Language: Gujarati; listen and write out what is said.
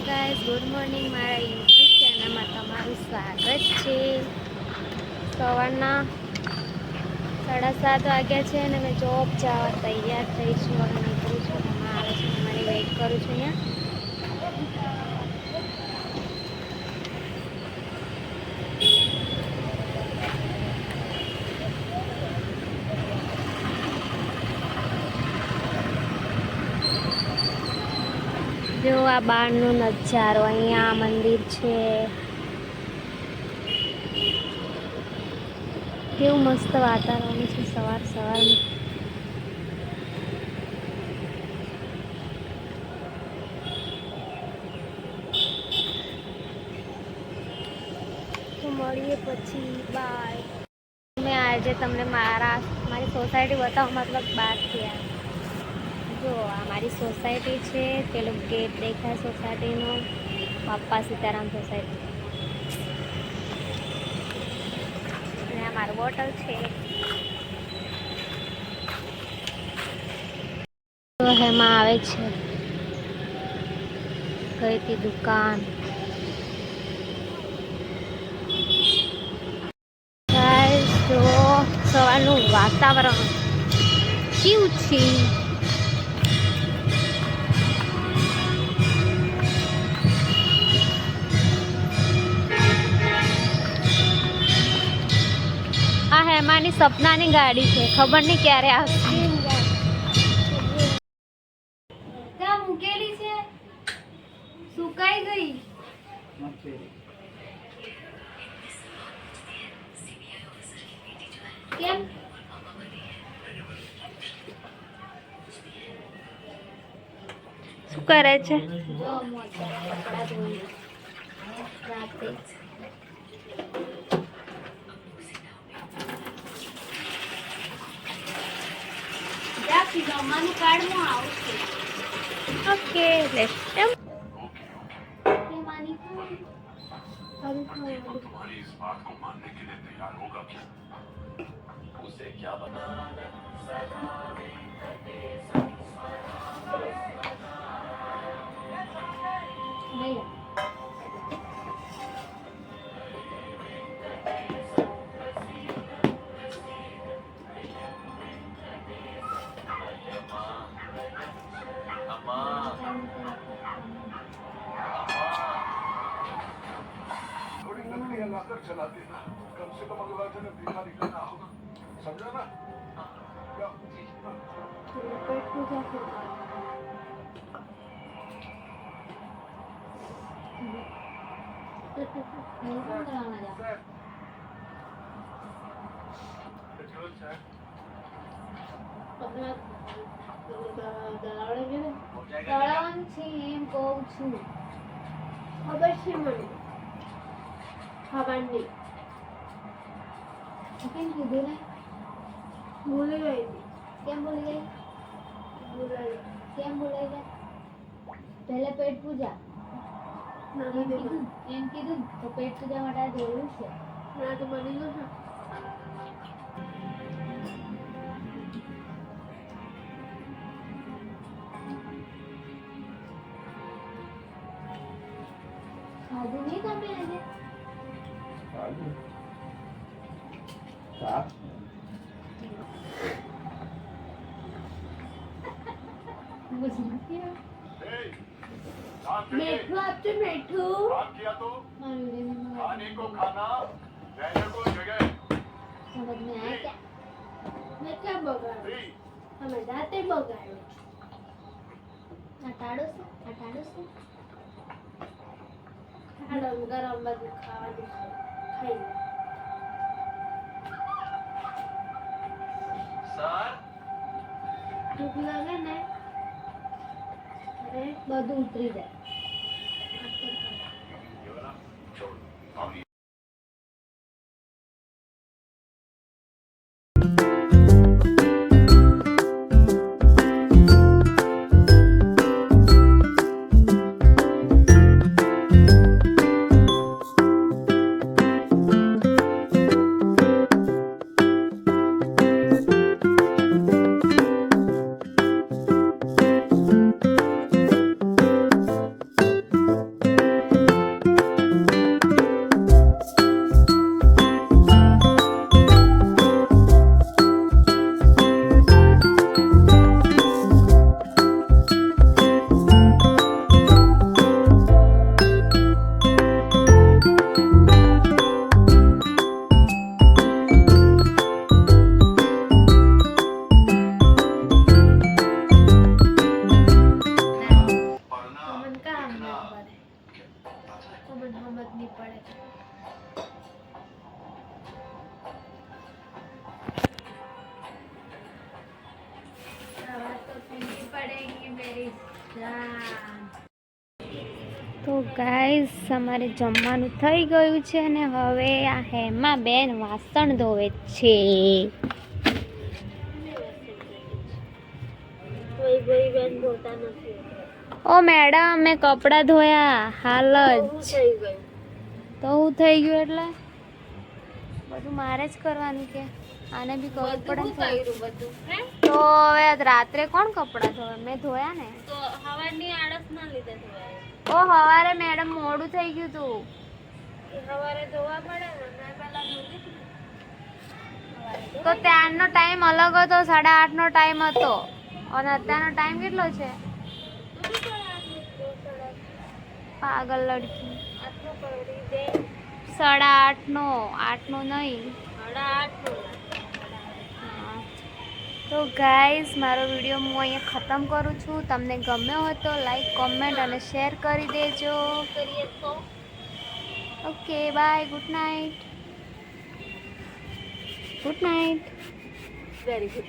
Guys, good morning. મારા યુટ્યુબ ચેનલમાં તમારું સ્વાગત છે. સવારના 7:30 વાગ્યા છે અને મેં જોબ જવા તૈયાર થઈ છું. હવે નીકળું છું. મમ્મા આવે છે, મારી વેઇટ કરું છું અહીંયા. જો આ બહારનો નજારો, અહીંયા મંદિર છે. કેવું મસ્ત વાતાવરણ છે સવારમાં. તો મળીએ પછી, બાય. મેં આજે તમને મારી સોસાયટી બતાવો, મતલબ બહારથી જો આ મારી સોસાયટી છે. પેલું ગેટ દેખાય સોસાયટીનો, બાપા સીતારામ સોસાયટી. અને આ મારું બોટલ છે. તો એમાં આવે છે કઈ હતી દુકાન. તો સવારનું વાતાવરણ કેવું છે. આ હેમાની સપનાની ગાડી છે, ખબર નહીં ક્યારે આવશે. ત્યાં મૂકેલી છે, સુકાઈ ગઈ. કેમ શું કરે છે? જમવાનું કાર્ડમાં આવશે. ઓકે, લેટ્સ तुम्हारी इस बात को मानने के लिए तैयार होगा क्या? उसे क्या बनाना? लाकर चला देना, कम से कम अगला जन्म बीमारी का ना होगा, समझा ना? ખાવાની કેમ કીધું ને? ભૂલી ગઈ. કેમ ભૂલી ગઈ? કેમ ભૂલાઈ ગઈ? પહેલા પેટ પૂજા એમ કીધું તો પેટ પૂજા માટે આ જરૂર છે. ના તો બની ગયું ને. ખાધું નહીં તમે આજે? मीठू आपसे मीठू किया तो खाने को खाना, रहने को जगह. समझ में आया क्या? मैं क्या बगाड़ू? हमें जाते बगाड़ू. अटाड़ो से गरम બધું ખાવા દીધું. ખાઈ લે. सर ભૂખ લાગે ને અરે બધું ઉતરી જાય. પડે તો મને સમજ નહીં પડે तो पीनी पड़ेगी मेरी जान તો ગાઈસ અમારે જમવાનું થઈ ગયું છે ને હવે આ હેમા બેન વાસણ ધોવે છે. कोई कोई बेन बोलता नहीं ઓ મેડમ મેં કપડાં ધોયા હાલ જ. सही गई તો હું થઈ ગયું એટલે બધું મારે જ કરવાનું કે આને બી ખબર પડે ને. કર્યું બધું હે તો હવે રાત્રે કોણ કપડાં ધોવે? મેં ધોયા ને. તો હવાની આળસ ના લીધે ધોવાય ઓ સવારે મેડમ મોડું થઈ ગયું તું. સવારે ધોવા પડે ને મેં પહેલા ધોવી હતી ને. તો ત્યારનો ટાઈમ અલગ હતો, 8:30નો ટાઈમ હતો અને અત્યારનો ટાઈમ કેટલો છે? પાગલ લડકી. 8:30નો 8નો નહીં. હા. તો ગાઈઝ મારો વિડીયો હું અહીંયા ખતમ કરું છું. તમને ગમ્યો હોય તો લાઈક કોમેન્ટ અને શેર કરી દેજો. કરીએ તો okay bye, good night. Good night. Very good